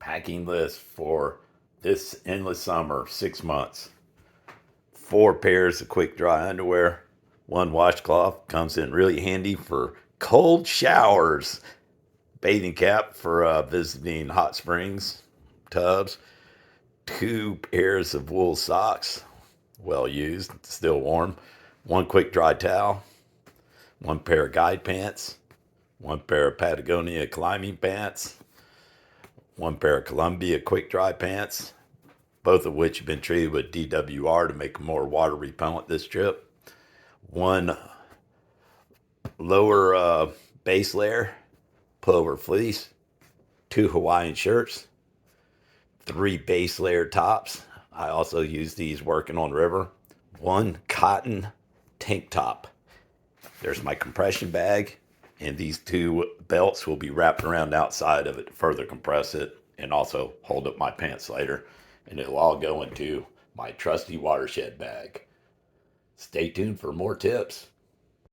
packing list for this endless summer, 6 months. 4 pairs of quick dry underwear, 1 washcloth, comes in really handy for cold showers. Bathing cap for visiting hot springs, tubs. 2 pairs of wool socks, well used, still warm. 1 quick dry towel. 1 pair of guide pants. 1 pair of Patagonia climbing pants. 1 pair of Columbia quick dry pants, both of which have been treated with DWR to make them more water repellent this trip. 1 lower base layer, pullover fleece. 2 Hawaiian shirts. 3 base layer tops. I also use these working on river. 1 cotton tank top. There's my compression bag, and these 2 belts will be wrapped around the outside of it to further compress it and also hold up my pants later. And it'll all go into my trusty Watershed bag. Stay tuned for more tips.